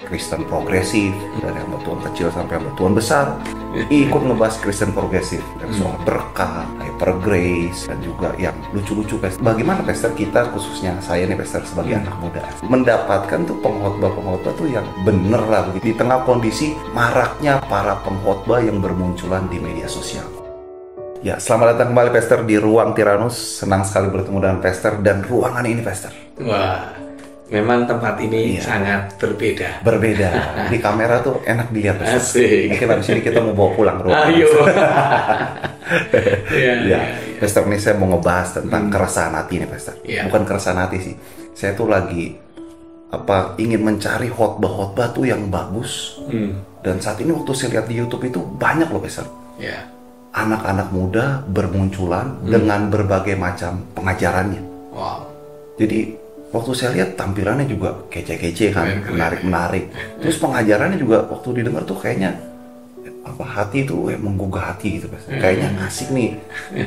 Kristen progresif, dari hamba Tuhan kecil sampai hamba Tuhan besar, ikut ngebahas Kristen progresif, dari soal berkat, hyper grace, dan juga yang lucu-lucu. Bagaimana Pastor kita, khususnya saya nih Pastor sebagai anak muda, mendapatkan tuh pengkhotbah tuh yang bener lah di tengah kondisi maraknya para pengkhotbah yang bermunculan di media sosial. Ya, selamat datang kembali Pastor di Ruang Tiranus. Senang sekali bertemu dengan Pastor dan ruangan ini Pastor. Wah, memang tempat ini sangat berbeda. Berbeda. Di kamera tuh enak dilihat. Asik. Mungkin habis ini kita mau bawa pulang ruangan. Ayo. Pastor, ini saya mau ngebahas tentang keresahan hati nih Pastor. Bukan keresahan hati sih. Saya tuh lagi ingin mencari khotbah tuh yang bagus. Dan saat ini waktu saya lihat di YouTube itu banyak loh Pastor. Anak-anak muda bermunculan dengan berbagai macam pengajarannya. Wow. Jadi waktu saya lihat tampilannya juga kece-kece kan, menarik-menarik. Terus pengajarannya juga waktu didengar tuh kayaknya hati itu menggugah hati gitu Pastor. Kayaknya asik nih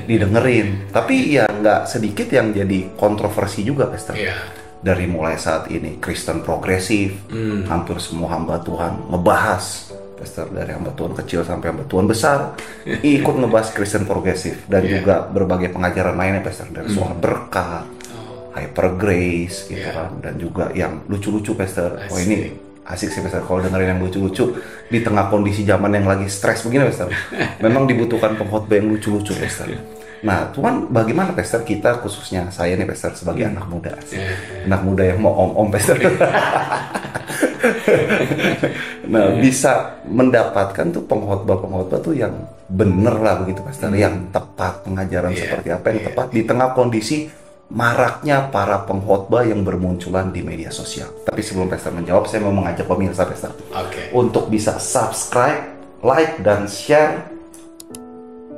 didengerin. Tapi ya nggak sedikit yang jadi kontroversi juga Pastor. Dari mulai saat ini Kristen progresif, hampir semua hamba Tuhan ngebahas Pastor, dari hamba Tuhan kecil sampai hamba Tuhan besar, ikut ngebahas Kristen progresif dan juga berbagai pengajaran lainnya Pastor, dari soal berkat, hyper grace gitu kan, dan juga yang lucu-lucu Pastor. Oh ini asik sih Pastor kalau dengerin yang lucu-lucu di tengah kondisi zaman yang lagi stres begini Pastor. Memang dibutuhkan pengkhotbah yang lucu-lucu Pastor. Nah, Tuhan bagaimana Pastor kita, khususnya saya nih Pastor sebagai anak muda. Anak muda yang mau om-om Pastor. Nah, bisa mendapatkan tuh pengkhotbah tuh yang bener lah begitu Pastor, yang tepat, pengajaran seperti apa yang tepat di tengah kondisi maraknya para pengkhotbah yang bermunculan di media sosial. Tapi sebelum Pastor menjawab, saya mau mengajak pemirsa Pastor untuk bisa subscribe, like, dan share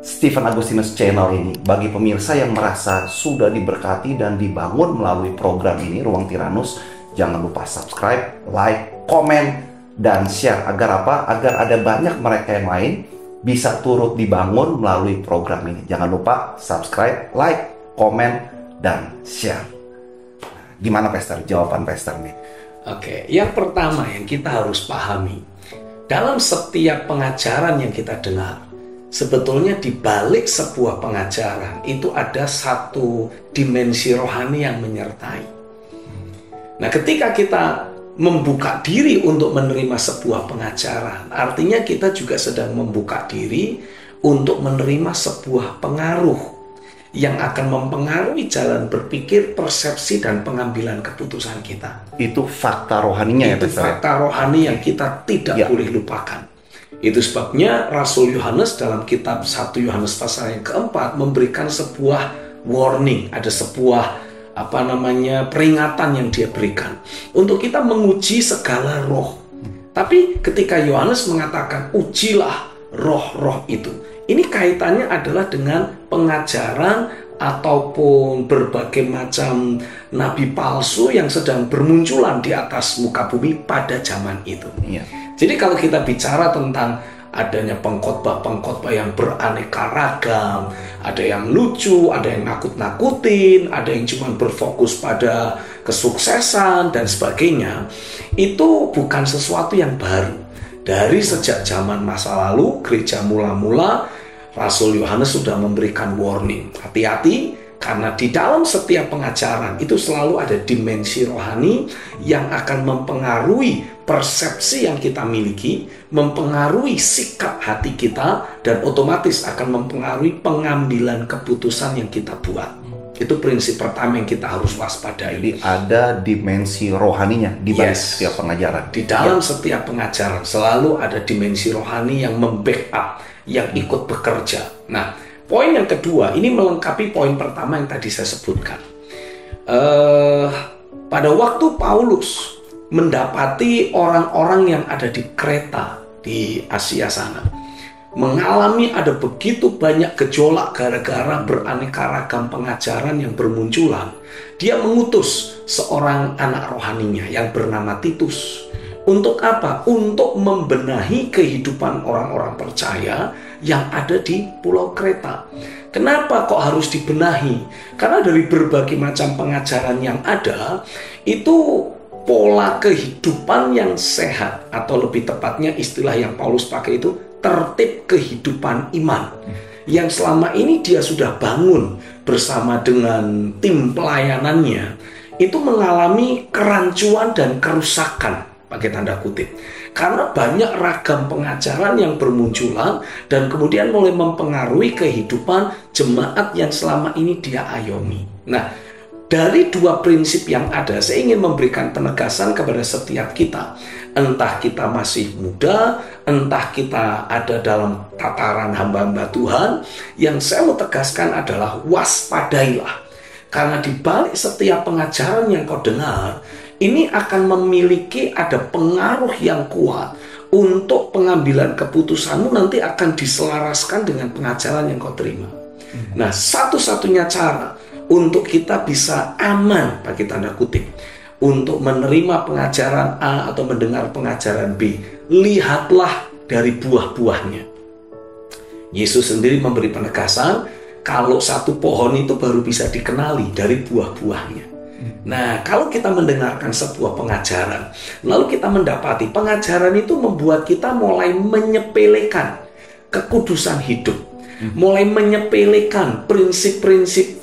Stephen Agustinus Channel ini bagi pemirsa yang merasa sudah diberkati dan dibangun melalui program ini, Ruang Tiranus. Jangan lupa subscribe, like, komen, dan share. Agar apa? Agar ada banyak mereka yang lain bisa turut dibangun melalui program ini. Jangan lupa subscribe, like, komen, dan share. Gimana Pastor? Jawaban Pastor nih. Oke, yang pertama yang kita harus pahami, dalam setiap pengajaran yang kita dengar, sebetulnya di balik sebuah pengajaran itu ada satu dimensi rohani yang menyertai. Nah, ketika kita membuka diri untuk menerima sebuah pengajaran, artinya kita juga sedang membuka diri untuk menerima sebuah pengaruh yang akan mempengaruhi jalan berpikir, persepsi, dan pengambilan keputusan kita. Itu fakta rohaninya itu fakta rohani yang kita tidak boleh lupakan. Itu sebabnya Rasul Yohanes dalam kitab 1 Yohanes pasal yang keempat memberikan sebuah warning, ada sebuah peringatan yang dia berikan untuk kita menguji segala roh. Tapi ketika Yohanes mengatakan ujilah roh-roh itu, ini kaitannya adalah dengan pengajaran ataupun berbagai macam nabi palsu yang sedang bermunculan di atas muka bumi pada zaman itu. Jadi kalau kita bicara tentang adanya pengkhotbah yang beraneka ragam, ada yang lucu, ada yang nakut-nakutin, ada yang cuma berfokus pada kesuksesan dan sebagainya, itu bukan sesuatu yang baru. Dari sejak zaman masa lalu, gereja mula-mula, Rasul Yohanes sudah memberikan warning. Hati-hati, karena di dalam setiap pengajaran itu selalu ada dimensi rohani yang akan mempengaruhi persepsi yang kita miliki, mempengaruhi sikap hati kita, dan otomatis akan mempengaruhi pengambilan keputusan yang kita buat. Itu prinsip pertama yang kita harus waspadai. Jadi ada dimensi rohaninya di balik setiap pengajaran. Di dalam setiap pengajaran selalu ada dimensi rohani yang membackup, yang ikut bekerja. Nah, poin yang kedua, ini melengkapi poin pertama yang tadi saya sebutkan. Pada waktu Paulus mendapati orang-orang yang ada di Kreta, di Asia sana, mengalami ada begitu banyak gejolak gara-gara beraneka ragam pengajaran yang bermunculan, dia mengutus seorang anak rohaninya yang bernama Titus. Untuk apa? Untuk membenahi kehidupan orang-orang percaya yang ada di Pulau Kreta. Kenapa kok harus dibenahi? Karena dari berbagai macam pengajaran yang ada, itu pola kehidupan yang sehat, atau lebih tepatnya istilah yang Paulus pakai itu tertib kehidupan iman, yang selama ini dia sudah bangun bersama dengan tim pelayanannya, itu mengalami kerancuan dan kerusakan, pakai tanda kutip, karena banyak ragam pengajaran yang bermunculan dan kemudian mulai mempengaruhi kehidupan jemaat yang selama ini dia ayomi. Nah, dari dua prinsip yang ada, saya ingin memberikan penegasan kepada setiap kita. Entah kita masih muda, entah kita ada dalam tataran hamba-hamba Tuhan, yang saya mau tegaskan adalah waspadailah. Karena di balik setiap pengajaran yang kau dengar, ini akan memiliki ada pengaruh yang kuat untuk pengambilan keputusanmu nanti akan diselaraskan dengan pengajaran yang kau terima. Nah, satu-satunya cara untuk kita bisa aman, bagi tanda kutip, untuk menerima pengajaran A atau mendengar pengajaran B, lihatlah dari buah-buahnya. Yesus sendiri memberi penegasan, kalau satu pohon itu baru bisa dikenali dari buah-buahnya. Nah, kalau kita mendengarkan sebuah pengajaran, lalu kita mendapati pengajaran itu membuat kita mulai menyepelekan kekudusan hidup, mulai menyepelekan prinsip-prinsip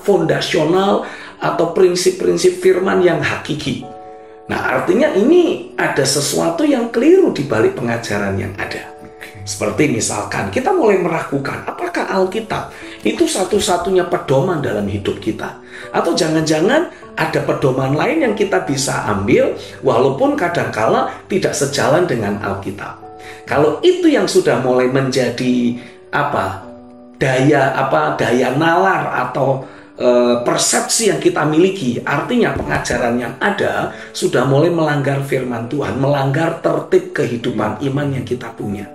fondasional atau prinsip-prinsip firman yang hakiki. Nah, artinya ini ada sesuatu yang keliru di balik pengajaran yang ada. Seperti misalkan kita mulai meragukan apakah Alkitab itu satu-satunya pedoman dalam hidup kita, atau jangan-jangan ada pedoman lain yang kita bisa ambil walaupun kadangkala tidak sejalan dengan Alkitab. Kalau itu yang sudah mulai menjadi daya nalar atau persepsi yang kita miliki, artinya pengajaran yang ada sudah mulai melanggar firman Tuhan, melanggar tertib kehidupan iman yang kita punya.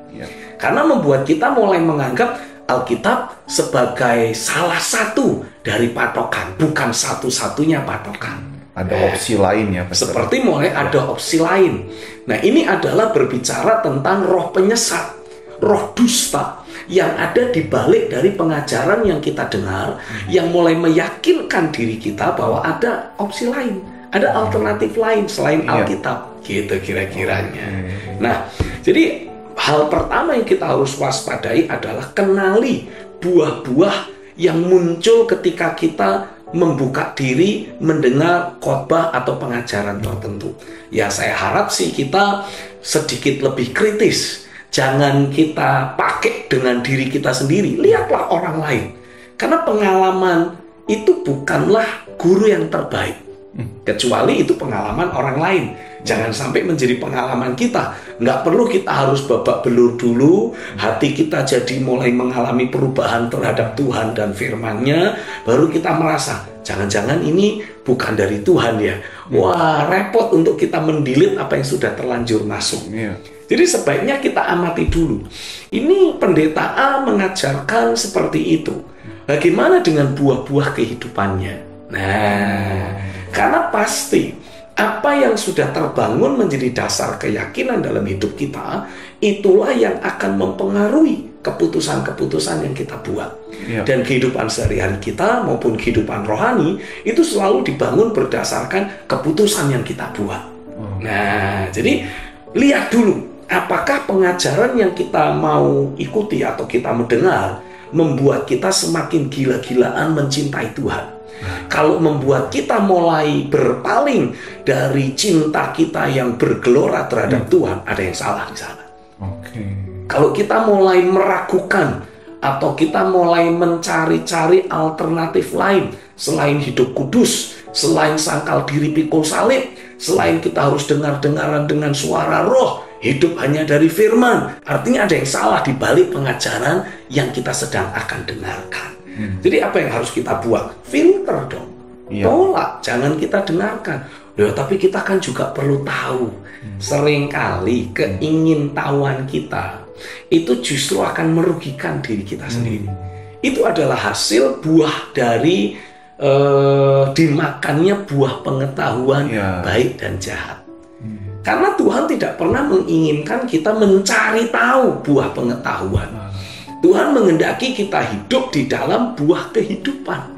Karena membuat kita mulai menganggap Alkitab sebagai salah satu dari patokan, bukan satu-satunya patokan. Ada opsi lain ya, Pastor. Seperti mulai ada opsi lain. Nah, ini adalah berbicara tentang roh penyesat, roh dusta yang ada di balik dari pengajaran yang kita dengar, yang mulai meyakinkan diri kita bahwa ada opsi lain, ada alternatif lain selain Alkitab, gitu kira-kiranya. Nah, jadi hal pertama yang kita harus waspadai adalah kenali buah-buah yang muncul ketika kita membuka diri mendengar khotbah atau pengajaran tertentu. Ya, saya harap sih kita sedikit lebih kritis. Jangan kita pakai dengan diri kita sendiri. Lihatlah orang lain. Karena pengalaman itu bukanlah guru yang terbaik. Kecuali itu pengalaman orang lain. Jangan sampai menjadi pengalaman kita. Nggak perlu kita harus babak belur dulu. Hati kita jadi mulai mengalami perubahan terhadap Tuhan dan firman-Nya. Baru kita merasa, jangan-jangan ini bukan dari Tuhan ya. Wah, repot untuk kita mendelete apa yang sudah terlanjur masuk. Jadi sebaiknya kita amati dulu. Ini pendeta A mengajarkan seperti itu. Bagaimana dengan buah-buah kehidupannya? Nah, karena pasti apa yang sudah terbangun menjadi dasar keyakinan dalam hidup kita, itulah yang akan mempengaruhi keputusan-keputusan yang kita buat. Dan kehidupan sehari-hari kita maupun kehidupan rohani itu selalu dibangun berdasarkan keputusan yang kita buat. Nah, jadi lihat dulu, apakah pengajaran yang kita mau ikuti atau kita mendengar membuat kita semakin gila-gilaan mencintai Tuhan. Kalau membuat kita mulai berpaling dari cinta kita yang bergelora terhadap Tuhan, ada yang salah di sana. Kalau kita mulai meragukan atau kita mulai mencari-cari alternatif lain selain hidup kudus, selain sangkal diri pikul salib, selain kita harus dengar-dengaran dengan suara roh, hidup hanya dari firman, artinya ada yang salah di balik pengajaran yang kita sedang akan dengarkan. Jadi apa yang harus kita buat? Filter dong. Tolak, jangan kita dengarkan. Loh, tapi kita kan juga perlu tahu. Seringkali keingintahuan kita itu justru akan merugikan diri kita sendiri. Itu adalah hasil buah dari dimakannya buah pengetahuan baik dan jahat. Karena Tuhan tidak pernah menginginkan kita mencari tahu buah pengetahuan. Tuhan menghendaki kita hidup di dalam buah kehidupan.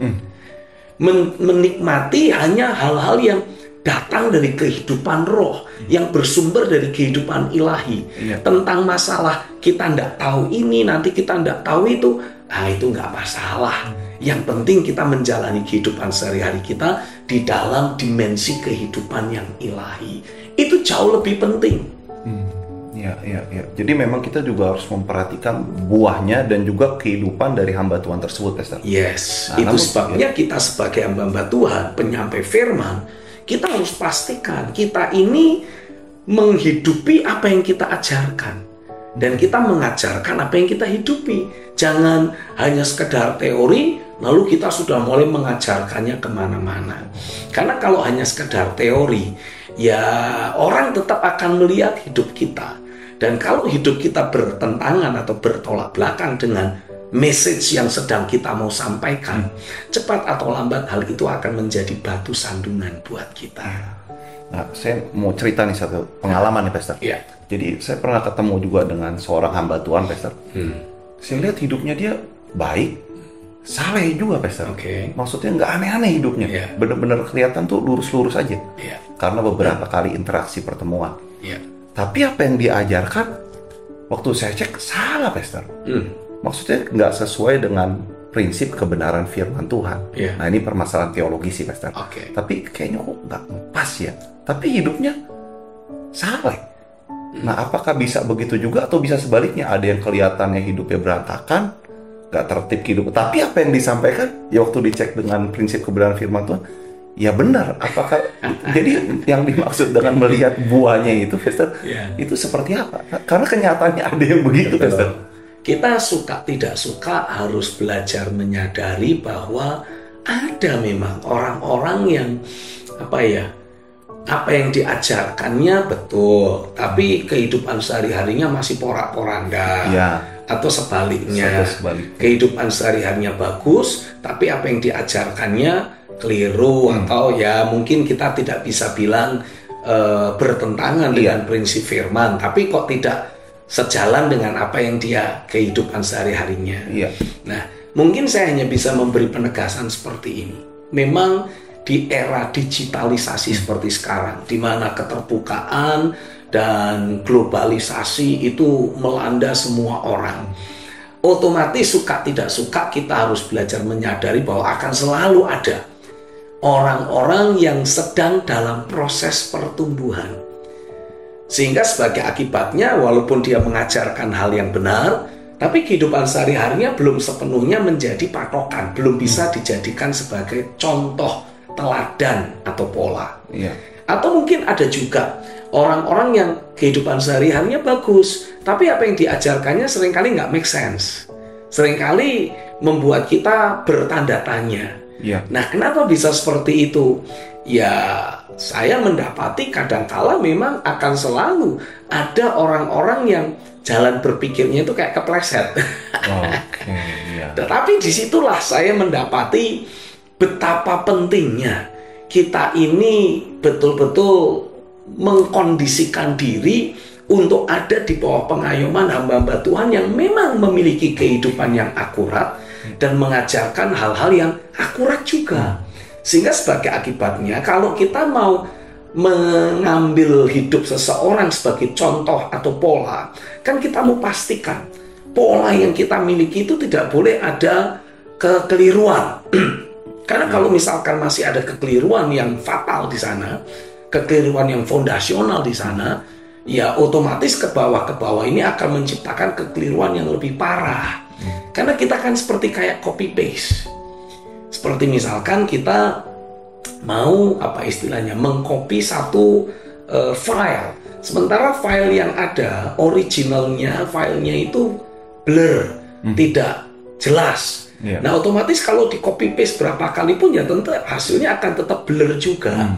Menikmati hanya hal-hal yang datang dari kehidupan roh, yang bersumber dari kehidupan ilahi. Tentang masalah kita tidak tahu ini, nanti kita tidak tahu itu, nah itu nggak masalah. Yang penting kita menjalani kehidupan sehari-hari kita di dalam dimensi kehidupan yang ilahi. Itu jauh lebih penting. Ya. Jadi memang kita juga harus memperhatikan buahnya dan juga kehidupan dari hamba Tuhan tersebut, Pastor. Yes, itu sebabnya kita sebagai hamba Tuhan, penyampai firman, kita harus pastikan kita ini menghidupi apa yang kita ajarkan. Dan kita mengajarkan apa yang kita hidupi. Jangan hanya sekedar teori, lalu kita sudah mulai mengajarkannya kemana-mana. Karena kalau hanya sekedar teori, ya orang tetap akan melihat hidup kita. Dan kalau hidup kita bertentangan atau bertolak belakang dengan message yang sedang kita mau sampaikan, cepat atau lambat hal itu akan menjadi batu sandungan buat kita. Nah, saya mau cerita nih satu pengalaman nih, Pastor. Iya. Jadi saya pernah ketemu juga dengan seorang hamba Tuhan, Pastor. Saya lihat hidupnya dia baik, saleh juga, Pastor. Maksudnya nggak aneh-aneh hidupnya. Bener-bener kelihatan tuh lurus-lurus aja. Karena beberapa kali interaksi pertemuan. Tapi apa yang diajarkan, waktu saya cek salah, Pastor. Maksudnya nggak sesuai dengan prinsip kebenaran firman Tuhan. Nah ini permasalahan teologi sih, Pastor. Tapi kayaknya kok nggak pas ya. Tapi hidupnya saleh. Nah apakah bisa begitu juga atau bisa sebaliknya? Ada yang kelihatannya hidupnya berantakan, nggak tertib hidup. Tapi apa yang disampaikan, ya waktu dicek dengan prinsip kebenaran firman Tuhan, ya benar. Apakah jadi yang dimaksud dengan melihat buahnya itu, Pastor, itu seperti apa? Karena kenyataannya ada yang begitu, Pastor. Kita suka tidak suka harus belajar menyadari bahwa ada memang orang-orang yang apa yang diajarkannya betul, tapi kehidupan sehari-harinya masih porak-poranda. Atau sebaliknya, kehidupan sehari-harinya bagus, tapi apa yang diajarkannya keliru, atau ya mungkin kita tidak bisa bilang bertentangan dengan prinsip firman, tapi kok tidak sejalan dengan apa yang dia kehidupan sehari-harinya. Nah, mungkin saya hanya bisa memberi penegasan seperti ini. Memang di era digitalisasi seperti sekarang, di mana keterbukaan dan globalisasi itu melanda semua orang, otomatis suka tidak suka kita harus belajar menyadari bahwa akan selalu ada orang-orang yang sedang dalam proses pertumbuhan. Sehingga sebagai akibatnya, walaupun dia mengajarkan hal yang benar, tapi kehidupan sehari-harinya belum sepenuhnya menjadi patokan, belum bisa dijadikan sebagai contoh, teladan, atau pola. Atau mungkin ada juga orang-orang yang kehidupan sehari-harinya bagus, tapi apa yang diajarkannya seringkali nggak make sense. Seringkali membuat kita bertanda tanya. Nah, kenapa bisa seperti itu? Ya, saya mendapati kadangkala memang akan selalu ada orang-orang yang jalan berpikirnya itu kayak kepleset. Tetapi disitulah saya mendapati betapa pentingnya kita ini betul-betul mengkondisikan diri untuk ada di bawah pengayoman hamba-hamba Tuhan yang memang memiliki kehidupan yang akurat dan mengajarkan hal-hal yang akurat juga. Sehingga sebagai akibatnya, kalau kita mau mengambil hidup seseorang sebagai contoh atau pola, kan kita mau pastikan pola yang kita miliki itu tidak boleh ada kekeliruan. Karena kalau misalkan masih ada kekeliruan yang fatal di sana, kekeliruan yang fondasional di sana, ya otomatis ke bawah ini akan menciptakan kekeliruan yang lebih parah. Karena kita kan seperti kayak copy paste. Seperti misalkan kita mau mengcopy satu file, sementara file yang ada originalnya, filenya itu blur, tidak jelas. Nah otomatis kalau di copy paste berapa kali pun ya tentu hasilnya akan tetap blur juga.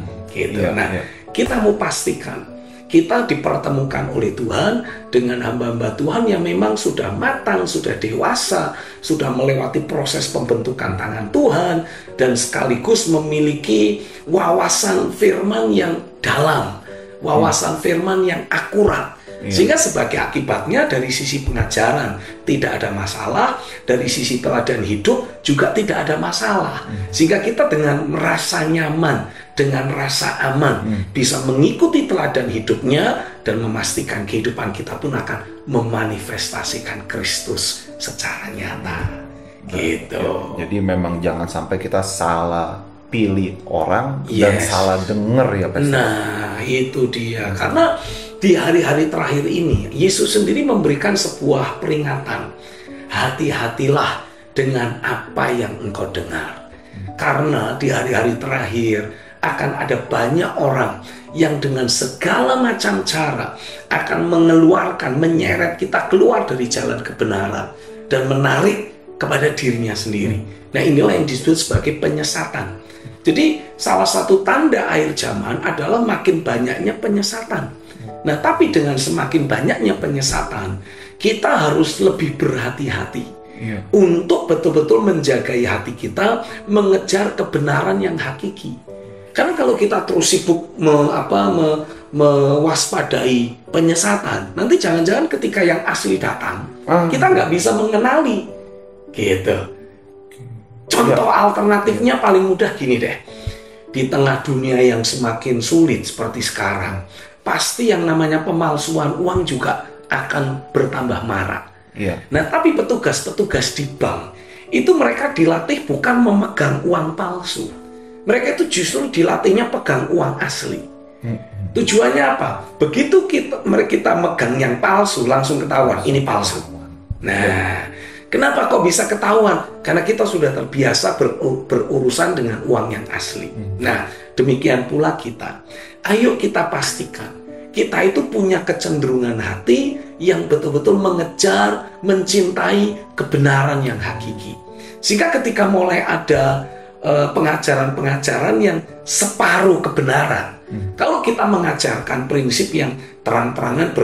Kita mau pastikan kita dipertemukan oleh Tuhan dengan hamba-hamba Tuhan yang memang sudah matang, sudah dewasa, sudah melewati proses pembentukan tangan Tuhan, dan sekaligus memiliki wawasan firman yang dalam, wawasan firman yang akurat. Sehingga sebagai akibatnya dari sisi pengajaran tidak ada masalah, dari sisi teladan hidup juga tidak ada masalah. Sehingga kita dengan merasa nyaman, dengan rasa aman bisa mengikuti teladan hidupnya dan memastikan kehidupan kita pun akan memanifestasikan Kristus secara nyata. Gitu. Jadi memang jangan sampai kita salah pilih orang dan salah dengar ya Pastor. Nah, itu dia. Karena di hari-hari terakhir ini, Yesus sendiri memberikan sebuah peringatan. Hati-hatilah dengan apa yang engkau dengar. Karena di hari-hari terakhir akan ada banyak orang yang dengan segala macam cara akan mengeluarkan, menyeret kita keluar dari jalan kebenaran dan menarik kepada dirinya sendiri. Nah, inilah yang disebut sebagai penyesatan. Jadi, salah satu tanda akhir zaman adalah makin banyaknya penyesatan. Nah, tapi dengan semakin banyaknya penyesatan, kita harus lebih berhati-hati untuk betul-betul menjagai hati kita, mengejar kebenaran yang hakiki. Karena kalau kita terus sibuk mewaspadai penyesatan, nanti jangan-jangan ketika yang asli datang, kita nggak bisa mengenali. Gitu. Contoh alternatifnya paling mudah gini deh. Di tengah dunia yang semakin sulit seperti sekarang, pasti yang namanya pemalsuan uang juga akan bertambah marak. Nah, tapi petugas-petugas di bank itu mereka dilatih bukan memegang uang palsu. Mereka itu justru dilatihnya pegang uang asli. Tujuannya apa? Begitu kita megang yang palsu, langsung ketahuan ini palsu. Nah, kenapa kok bisa ketahuan? Karena kita sudah terbiasa berurusan dengan uang yang asli. Nah, demikian pula kita. Ayo kita pastikan kita itu punya kecenderungan hati yang betul-betul mengejar, mencintai kebenaran yang hakiki. Sehingga ketika mulai ada pengajaran-pengajaran yang separuh kebenaran, kalau kita mengajarkan prinsip yang terang-terangan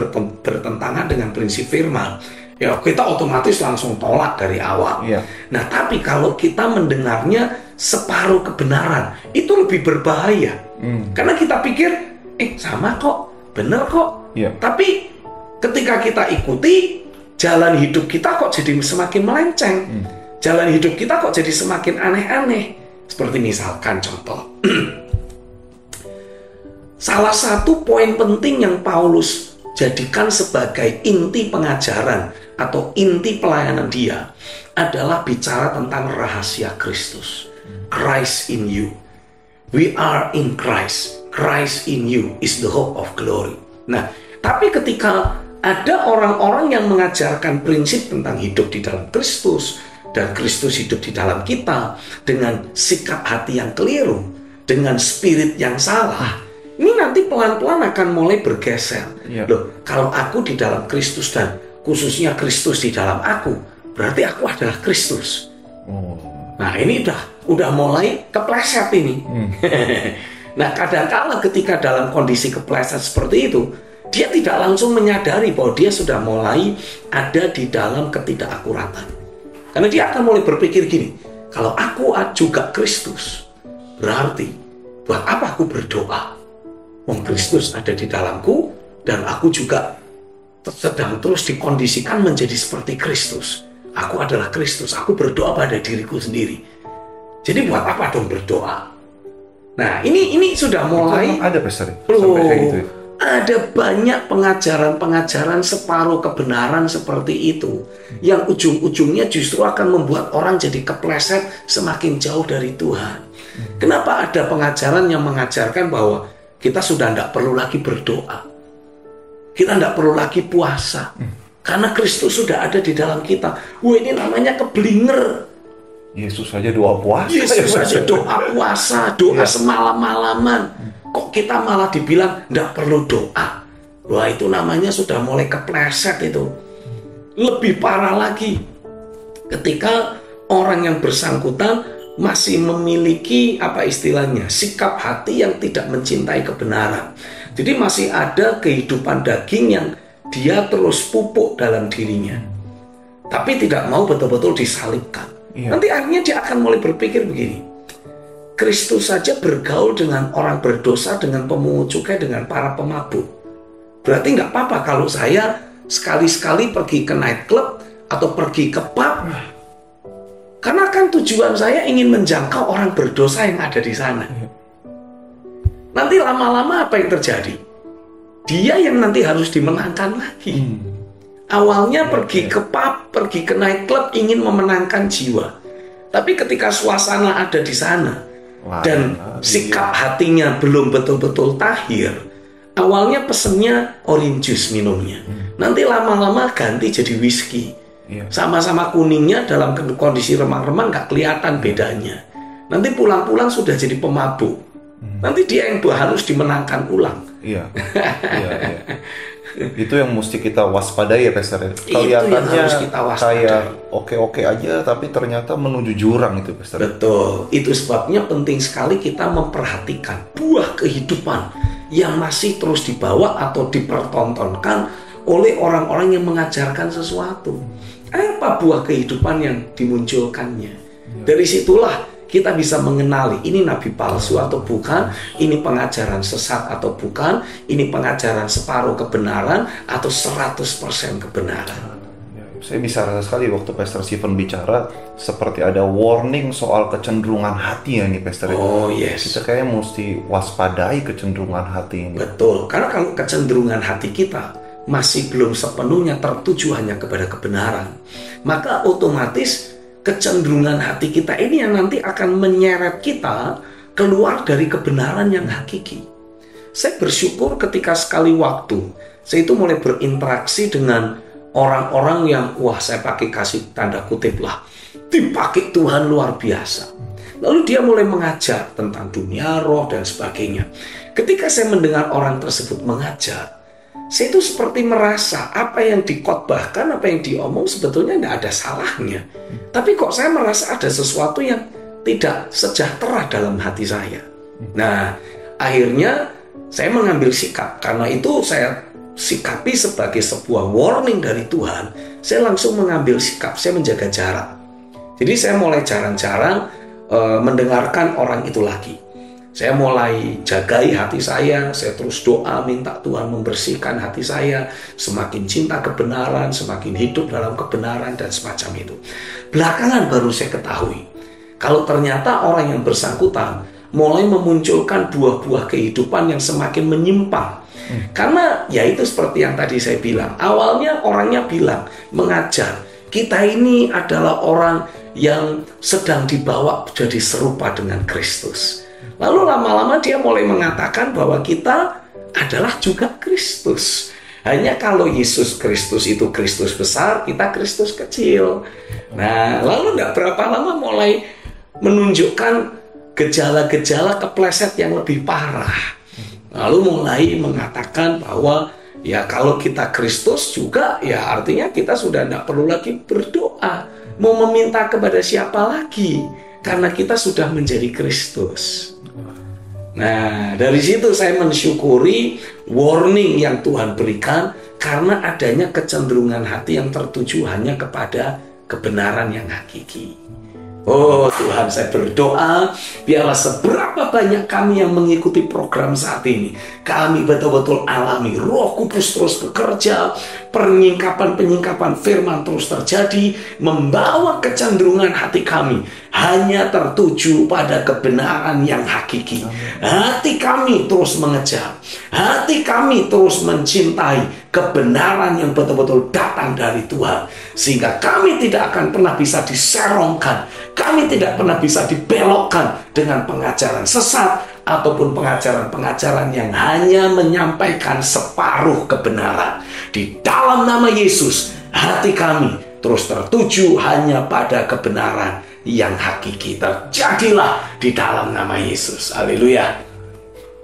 bertentangan dengan prinsip firman, ya kita otomatis langsung tolak dari awal. Nah, tapi kalau kita mendengarnya separuh kebenaran, itu lebih berbahaya. Karena kita pikir, sama kok, bener kok. Tapi ketika kita ikuti, jalan hidup kita kok jadi semakin melenceng. Jalan hidup kita kok jadi semakin aneh-aneh. Seperti misalkan contoh, salah satu poin penting yang Paulus jadikan sebagai inti pengajaran atau inti pelayanan dia adalah bicara tentang rahasia Kristus. Christ in you. We are in Christ. Christ in you is the hope of glory. Nah, tapi ketika ada orang-orang yang mengajarkan prinsip tentang hidup di dalam Kristus dan Kristus hidup di dalam kita dengan sikap hati yang keliru, dengan spirit yang salah, ini nanti pelan-pelan akan mulai bergeser. Loh, kalau aku di dalam Kristus dan khususnya Kristus di dalam aku, berarti aku adalah Kristus. Nah, ini udah mulai kepleset ini. Nah, kadang-kala ketika dalam kondisi kepleset seperti itu, dia tidak langsung menyadari bahwa dia sudah mulai ada di dalam ketidakakuratan. Karena dia akan mulai berpikir gini, kalau aku juga Kristus, berarti buat apa aku berdoa? Wong Kristus ada di dalamku dan aku juga sedang terus dikondisikan menjadi seperti Kristus. Aku adalah Kristus, aku berdoa pada diriku sendiri. Jadi buat apa dong berdoa? Nah, ini sudah mulai ada Pastor sampai kayak gitu. Ada banyak pengajaran-pengajaran separuh kebenaran seperti itu yang ujung-ujungnya justru akan membuat orang jadi kepleset semakin jauh dari Tuhan. Kenapa ada pengajaran yang mengajarkan bahwa kita sudah tidak perlu lagi berdoa, kita tidak perlu lagi puasa, karena Kristus sudah ada di dalam kita. Wah, ini namanya keblinger. Yesus saja doa puasa. Yesus saja doa puasa, doa semalam-malaman. Kok kita malah dibilang tidak perlu doa? Wah, itu namanya sudah mulai kepleset itu. Lebih parah lagi, ketika orang yang bersangkutan masih memiliki sikap hati yang tidak mencintai kebenaran. Jadi masih ada kehidupan daging yang dia terus pupuk dalam dirinya, tapi tidak mau betul-betul disalibkan. Nanti akhirnya dia akan mulai berpikir begini, Kristus saja bergaul dengan orang berdosa, dengan pemungut cukai, dengan para pemabuk. Berarti nggak apa-apa kalau saya sekali-sekali pergi ke nightclub atau pergi ke pub. Karena kan tujuan saya ingin menjangkau orang berdosa yang ada di sana. Nanti lama-lama apa yang terjadi? Dia yang nanti harus dimenangkan lagi. Awalnya pergi ke pub, pergi ke nightclub ingin memenangkan jiwa. Tapi ketika suasana ada di sana dan sikap hatinya belum betul-betul tahir, awalnya pesennya orange juice minumnya. Nanti lama-lama ganti jadi whisky. Sama-sama kuningnya dalam kondisi remang-remang gak kelihatan bedanya. Nanti pulang-pulang sudah jadi pemabuk. Nanti dia yang harus dimenangkan ulang. Iya. Itu yang mesti kita waspadai ya, Pastor. Kelihatannya kayak oke-oke aja, tapi ternyata menuju jurang itu, Pastor. Betul. Itu sebabnya penting sekali kita memperhatikan buah kehidupan yang masih terus dibawa atau dipertontonkan oleh orang-orang yang mengajarkan sesuatu. Apa buah kehidupan yang dimunculkannya? Dari situlah kita bisa mengenali ini nabi palsu atau bukan, ini pengajaran sesat atau bukan, ini pengajaran separuh kebenaran atau 100% kebenaran. Saya bisa rasa sekali waktu Pastor Stephen bicara seperti ada warning soal kecenderungan hati ya nih, Pastor. Oh yes. Kita kayaknya mesti waspadai kecenderungan hati ini. Betul, karena kalau kecenderungan hati kita masih belum sepenuhnya tertuju hanya kepada kebenaran, maka otomatis kecenderungan hati kita ini yang nanti akan menyeret kita keluar dari kebenaran yang hakiki. Saya bersyukur ketika sekali waktu saya itu mulai berinteraksi dengan orang-orang yang, saya pakai kasih tanda kutip lah, dipakai Tuhan luar biasa. Lalu dia mulai mengajar tentang dunia roh dan sebagainya. Ketika saya mendengar orang tersebut mengajar, saya itu seperti merasa apa yang dikhotbahkan, apa yang diomong sebetulnya tidak ada salahnya. Tapi kok saya merasa ada sesuatu yang tidak sejahtera dalam hati saya. Nah, akhirnya saya mengambil sikap. Karena itu saya sikapi sebagai sebuah warning dari Tuhan. Saya langsung mengambil sikap, saya menjaga jarak. Jadi saya mulai jarang-jarang mendengarkan orang itu lagi. Saya mulai jagai hati saya terus doa minta Tuhan membersihkan hati saya, semakin cinta kebenaran, semakin hidup dalam kebenaran dan semacam itu. Belakangan baru saya ketahui, kalau ternyata orang yang bersangkutan mulai memunculkan buah-buah kehidupan yang semakin menyimpang. Karena ya itu seperti yang tadi saya bilang, awalnya orangnya bilang, mengajar, kita ini adalah orang yang sedang dibawa jadi serupa dengan Kristus. Lalu lama-lama dia mulai mengatakan bahwa kita adalah juga Kristus. Hanya kalau Yesus Kristus itu Kristus besar, kita Kristus kecil. Nah, lalu tidak berapa lama mulai menunjukkan gejala-gejala kepleset yang lebih parah. Lalu mulai mengatakan bahwa ya kalau kita Kristus juga, ya artinya kita sudah tidak perlu lagi berdoa. Mau meminta kepada siapa lagi? Karena kita sudah menjadi Kristus. Nah, dari situ saya mensyukuri warning yang Tuhan berikan karena adanya kecenderungan hati yang tertuju hanya kepada kebenaran yang hakiki. Oh Tuhan, saya berdoa biarlah seberapa banyak kami yang mengikuti program saat ini, kami betul-betul alami Roh Kudus terus bekerja, penyingkapan firman terus terjadi, membawa kecenderungan hati kami hanya tertuju pada kebenaran yang hakiki. Hati kami terus mengejar, hati kami terus mencintai kebenaran yang betul-betul datang dari Tuhan, sehingga kami tidak akan pernah bisa diserongkan, kami tidak pernah bisa dibelokkan dengan pengajaran sesat ataupun pengajaran-pengajaran yang hanya menyampaikan separuh kebenaran. Di dalam nama Yesus, hati kami terus tertuju hanya pada kebenaran yang hakiki. Terjadilah di dalam nama Yesus. Haleluya.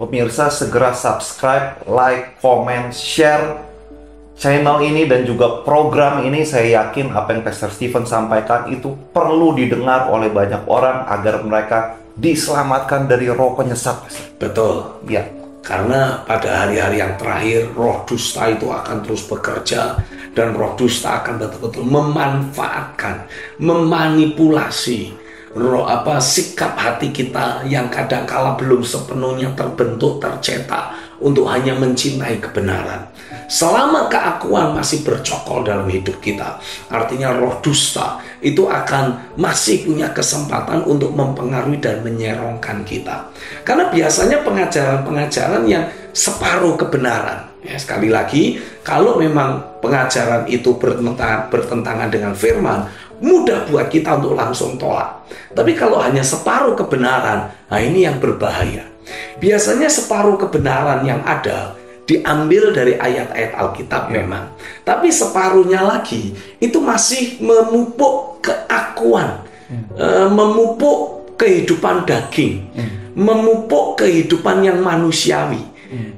Pemirsa, segera subscribe, like, comment, share channel ini dan juga program ini. Saya yakin apa yang Pastor Stephen sampaikan itu perlu didengar oleh banyak orang agar mereka diselamatkan dari roh penyesat. Betul. Ya. Karena pada hari-hari yang terakhir roh dusta itu akan terus bekerja dan roh dusta akan betul-betul memanfaatkan, memanipulasi sikap hati kita yang kadangkala belum sepenuhnya terbentuk, tercetak untuk hanya mencintai kebenaran. Selama keakuan masih bercokol dalam hidup kita, artinya roh dusta itu akan masih punya kesempatan untuk mempengaruhi dan menyerongkan kita. Karena biasanya pengajaran-pengajaran yang separuh kebenaran. Ya, sekali lagi, kalau memang pengajaran itu bertentangan dengan firman, mudah buat kita untuk langsung tolak. Tapi kalau hanya separuh kebenaran, nah ini yang berbahaya. Biasanya separuh kebenaran yang ada diambil dari ayat-ayat Alkitab memang. Tapi separuhnya lagi itu masih memupuk keakuan, memupuk kehidupan daging, memupuk kehidupan yang manusiawi,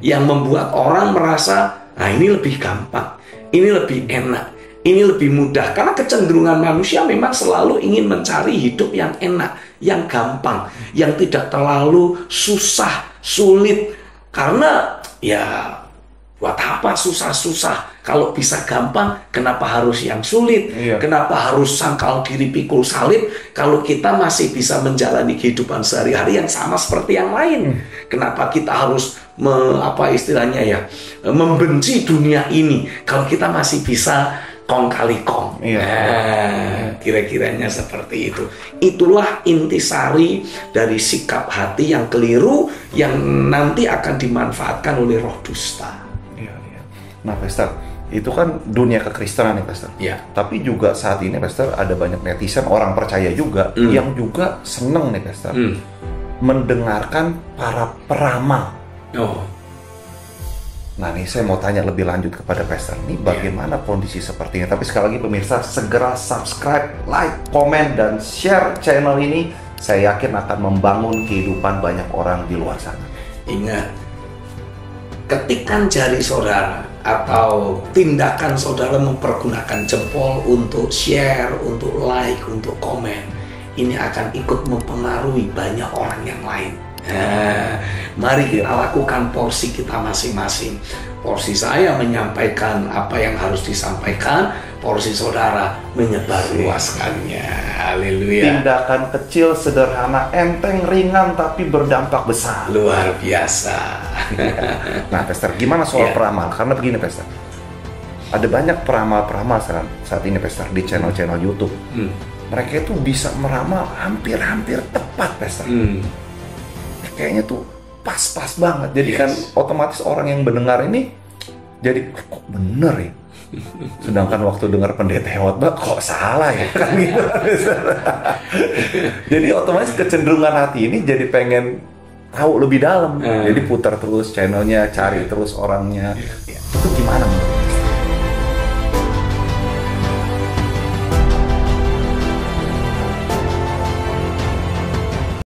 yang membuat orang merasa, nah ini lebih gampang, ini lebih enak, ini lebih mudah. Karena kecenderungan manusia memang selalu ingin mencari hidup yang enak, yang gampang, yang tidak terlalu susah, sulit. Karena ya buat apa susah-susah kalau bisa gampang? Kenapa harus yang sulit? Kenapa harus sangkal diri pikul salib kalau kita masih bisa menjalani kehidupan sehari-hari yang sama seperti yang lain? Kenapa kita harus membenci dunia ini kalau kita masih bisa kong kali kong? Kira-kiranya seperti itu. Itulah intisari dari sikap hati yang keliru yang nanti akan dimanfaatkan oleh roh dusta. Nah, Pastor, itu kan dunia kekristenan nih, Pastor. Tapi juga saat ini, Pastor, ada banyak netizen, orang percaya juga, yang juga seneng nih, Pastor, mendengarkan para peramal. Nah, nih saya mau tanya lebih lanjut kepada Pastor. Ini bagaimana kondisi seperti ini? Tapi sekali lagi pemirsa, segera subscribe, like, komen, dan share channel ini. Saya yakin akan membangun kehidupan banyak orang di luar sana. Ingat, ketikan jari saudara atau tindakan saudara mempergunakan jempol untuk share, untuk like, untuk komen, ini akan ikut mempengaruhi banyak orang yang lain. Mari kita lakukan porsi kita masing-masing. Porsi saya menyampaikan apa yang harus disampaikan, porsi saudara menyebarluaskannya. Haleluya. Tindakan kecil, sederhana, enteng, ringan, tapi berdampak besar. Luar biasa. Nah, Pastor, gimana soal peramal? Karena begini, Pastor, ada banyak peramal-peramal saat ini, Pastor, di channel-channel YouTube. Mereka itu bisa meramal hampir-hampir tepat, Pastor. Kayaknya tuh pas-pas banget. Jadi kan otomatis orang yang mendengar ini jadi kok bener ya. Sedangkan waktu dengar pendeta hebat banget, kok salah ya kan gitu. Jadi otomatis kecenderungan hati ini jadi pengen tahu lebih dalam. Jadi putar terus channelnya, cari terus orangnya. Itu gimana menurut